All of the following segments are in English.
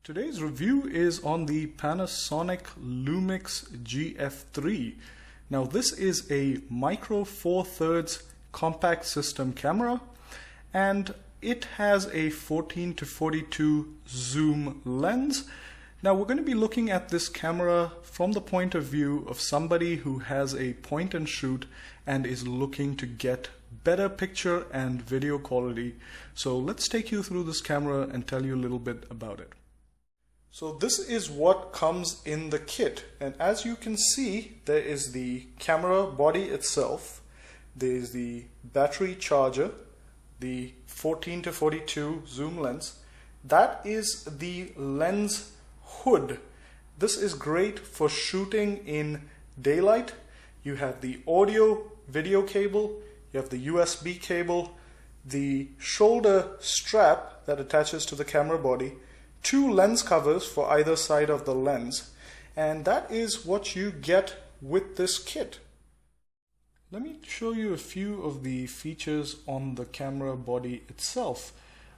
Today's review is on the Panasonic Lumix GF3. Now this is a micro 4/3 compact system camera and it has a 14-42 zoom lens. Now we're going to be looking at this camera from the point of view of somebody who has a point and shoot and is looking to get better picture and video quality. So let's take you through this camera and tell you a little bit about it. So this is what comes in the kit, and as you can see, there is the camera body itself, there is the battery charger, the 14-42 zoom lens. That is the lens hood. This is great for shooting in daylight. You have the audio video cable, you have the USB cable, the shoulder strap that attaches to the camera body, two lens covers for either side of the lens, and that is what you get with this kit. Let me show you a few of the features on the camera body itself.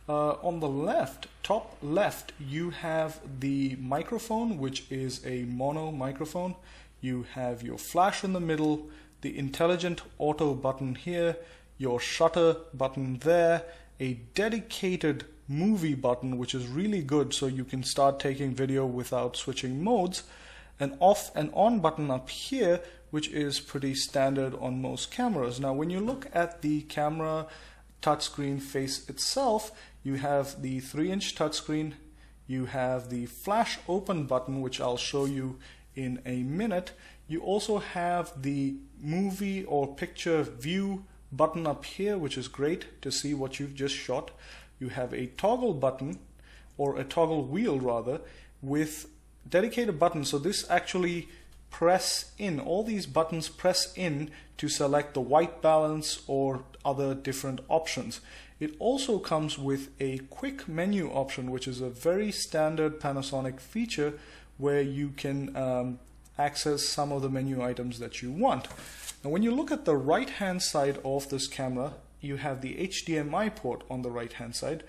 On the left, top left, you have the microphone, which is a mono microphone. You have your flash in the middle, the intelligent auto button here, your shutter button there, a dedicated movie button, which is really good so you can start taking video without switching modes, an off and on button up here, which is pretty standard on most cameras. Now when you look at the camera touchscreen face itself, you have the 3-inch touchscreen, you have the flash open button, which I'll show you in a minute. You also have the movie or picture view button up here, which is great to see what you've just shot. You have a toggle button, or a toggle wheel rather, with dedicated buttons. So this actually press in, all these buttons press in to select the white balance or other different options. It also comes with a quick menu option, which is a very standard Panasonic feature where you can access some of the menu items that you want. Now when you look at the right hand side of this camera, you have the HDMI port on the right hand side.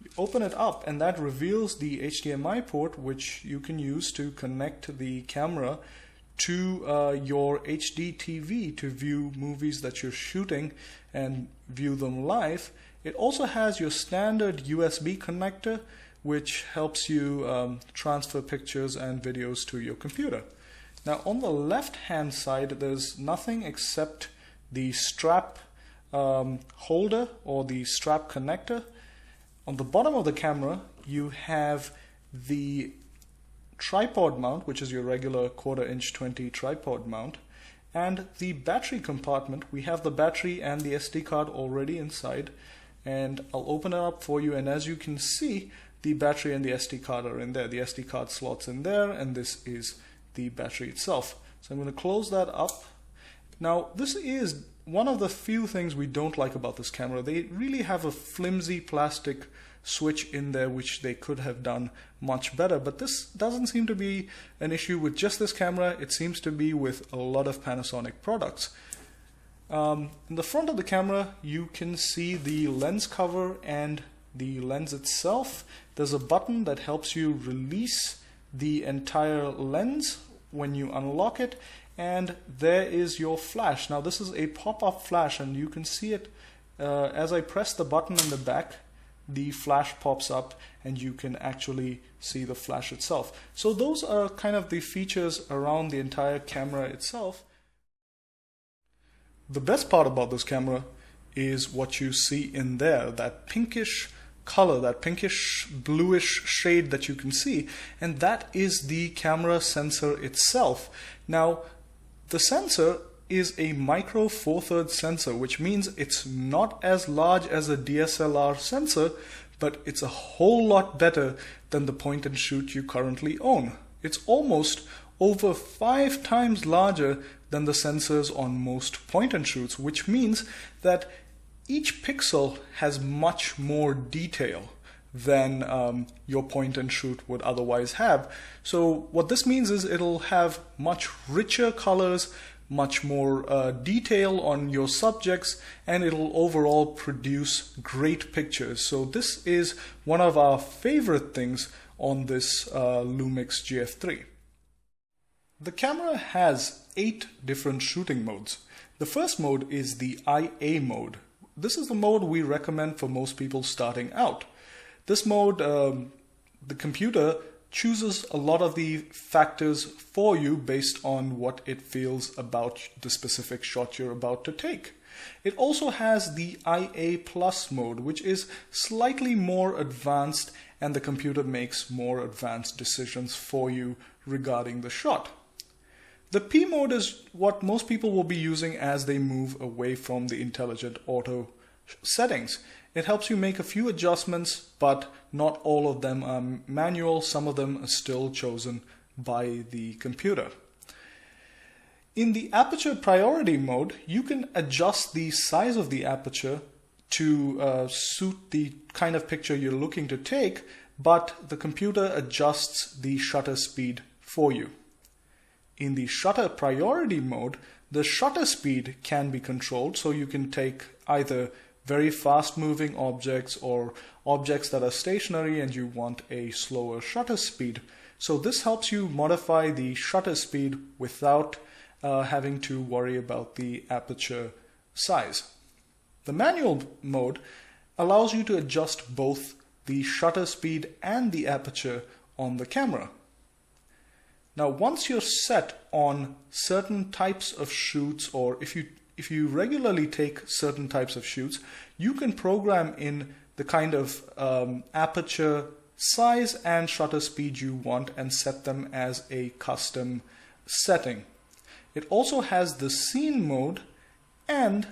You open it up and that reveals the HDMI port, which you can use to connect the camera to your HD TV to view movies that you're shooting and view them live. It also has your standard USB connector, which helps you transfer pictures and videos to your computer. Now on the left hand side, there's nothing except the strap holder or the strap connector. On the bottom of the camera you have the tripod mount, which is your regular 1/4" 20 tripod mount, and the battery compartment. We have the battery and the SD card already inside, and I'll open it up for you, and as you can see, the battery and the SD card are in there. The SD card slots in there, and this is the battery itself. So I'm going to close that up. Now this is one of the few things we don't like about this camera. They really have a flimsy plastic switch in there, which they could have done much better, but this doesn't seem to be an issue with just this camera. It seems to be with a lot of Panasonic products. In the front of the camera you can see the lens cover and the lens itself. There's a button that helps you release the entire lens when you unlock it, and there is your flash. Now this is a pop-up flash, and you can see it as I press the button in the back, the flash pops up and you can actually see the flash itself. So those are kind of the features around the entire camera itself. The best part about this camera is what you see in there, that pinkish color, that pinkish bluish shade that you can see, and that is the camera sensor itself. Now the sensor is a micro 4/3 sensor, which means it's not as large as a DSLR sensor, but it's a whole lot better than the point and shoot you currently own. It's almost over 5 times larger than the sensors on most point and shoots, which means that each pixel has much more detail than your point and shoot would otherwise have. So what this means is it'll have much richer colors, much more detail on your subjects, and it'll overall produce great pictures. So this is one of our favorite things on this Lumix GF3. The camera has 8 different shooting modes. The first mode is the IA mode. This is the mode we recommend for most people starting out. This mode, the computer chooses a lot of the factors for you based on what it feels about the specific shot you're about to take. It also has the IA Plus mode, which is slightly more advanced, and the computer makes more advanced decisions for you regarding the shot. The P mode is what most people will be using as they move away from the intelligent auto settings. It helps you make a few adjustments, but not all of them are manual. Some of them are still chosen by the computer. In the aperture priority mode, you can adjust the size of the aperture to suit the kind of picture you're looking to take, but the computer adjusts the shutter speed for you. In the shutter priority mode, the shutter speed can be controlled, so you can take either very fast moving objects or objects that are stationary and you want a slower shutter speed. So this helps you modify the shutter speed without having to worry about the aperture size. The manual mode allows you to adjust both the shutter speed and the aperture on the camera. Now, once you're set on certain types of shoots, or if you regularly take certain types of shoots, you can program in the kind of aperture size and shutter speed you want and set them as a custom setting. It also has the scene mode and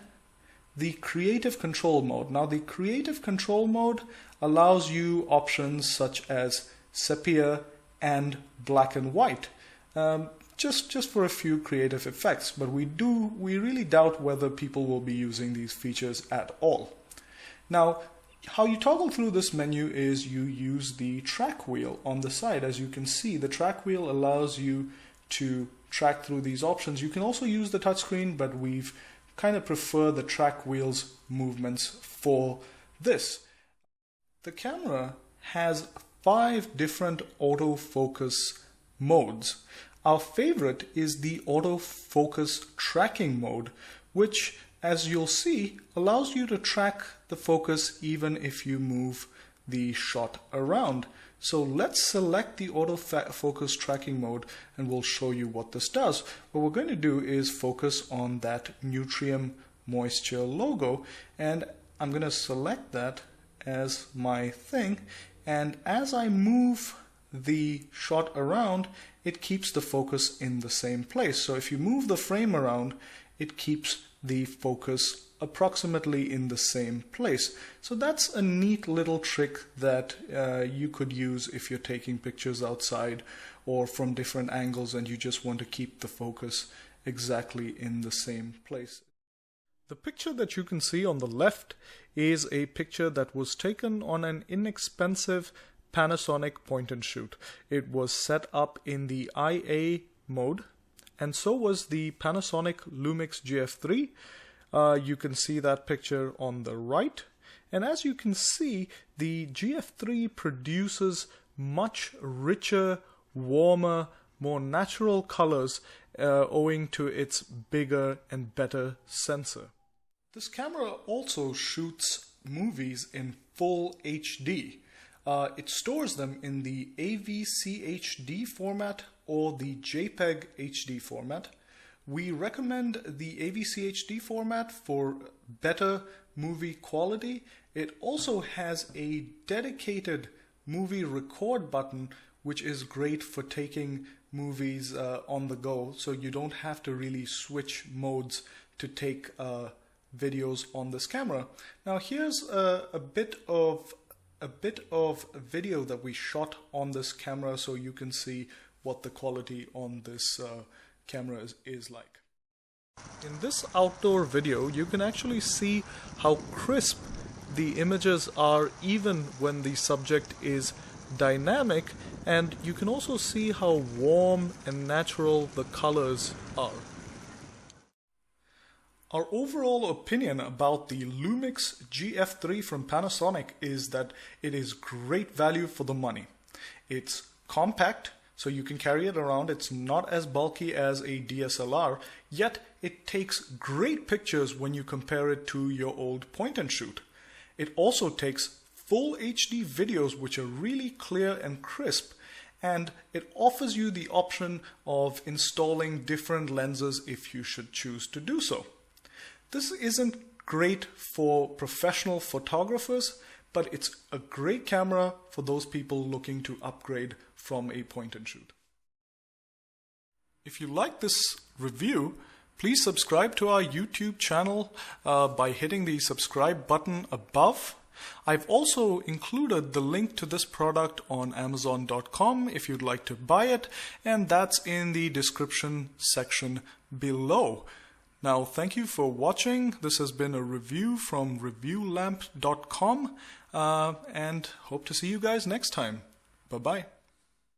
the creative control mode. Now, the creative control mode allows you options such as sepia and black and white, just for a few creative effects, but we really doubt whether people will be using these features at all. Now, how you toggle through this menu is you use the track wheel on the side. As you can see, the track wheel allows you to track through these options. You can also use the touchscreen, but we've kind of prefer the track wheel's movements for this. The camera has 5 different autofocus modes. Our favorite is the autofocus tracking mode, which, as you'll see, allows you to track the focus even if you move the shot around. So let's select the autofocus tracking mode and we'll show you what this does. What we're going to do is focus on that Nutriem Moisture logo, and I'm going to select that as my thing, and as I move the shot around, it keeps the focus in the same place. So if you move the frame around, it keeps the focus approximately in the same place. So that's a neat little trick that you could use if you're taking pictures outside or from different angles and you just want to keep the focus exactly in the same place. The picture that you can see on the left is a picture that was taken on an inexpensive Panasonic point and shoot. It was set up in the IA mode, and so was the Panasonic Lumix GF3. You can see that picture on the right, and as you can see, the GF3 produces much richer, warmer, more natural colors owing to its bigger and better sensor. This camera also shoots movies in full HD. It stores them in the AVCHD format or the JPEG HD format. We recommend the AVCHD format for better movie quality. It also has a dedicated movie record button, which is great for taking movies on the go, so you don't have to really switch modes to take videos on this camera. Now here's a bit of video that we shot on this camera so you can see what the quality on this camera is like. In this outdoor video, you can actually see how crisp the images are even when the subject is dynamic, and you can also see how warm and natural the colors are. Our overall opinion about the Lumix GF3 from Panasonic is that it is great value for the money. It's compact, so you can carry it around. It's not as bulky as a DSLR, yet it takes great pictures when you compare it to your old point and shoot. It also takes full HD videos which are really clear and crisp, and it offers you the option of installing different lenses if you should choose to do so. This isn't great for professional photographers, but it's a great camera for those people looking to upgrade from a point and shoot. If you like this review, please subscribe to our YouTube channel by hitting the subscribe button above. I've also included the link to this product on Amazon.com if you'd like to buy it, and that's in the description section below. Now, thank you for watching. This has been a review from reviewlamp.com, and hope to see you guys next time. Bye-bye.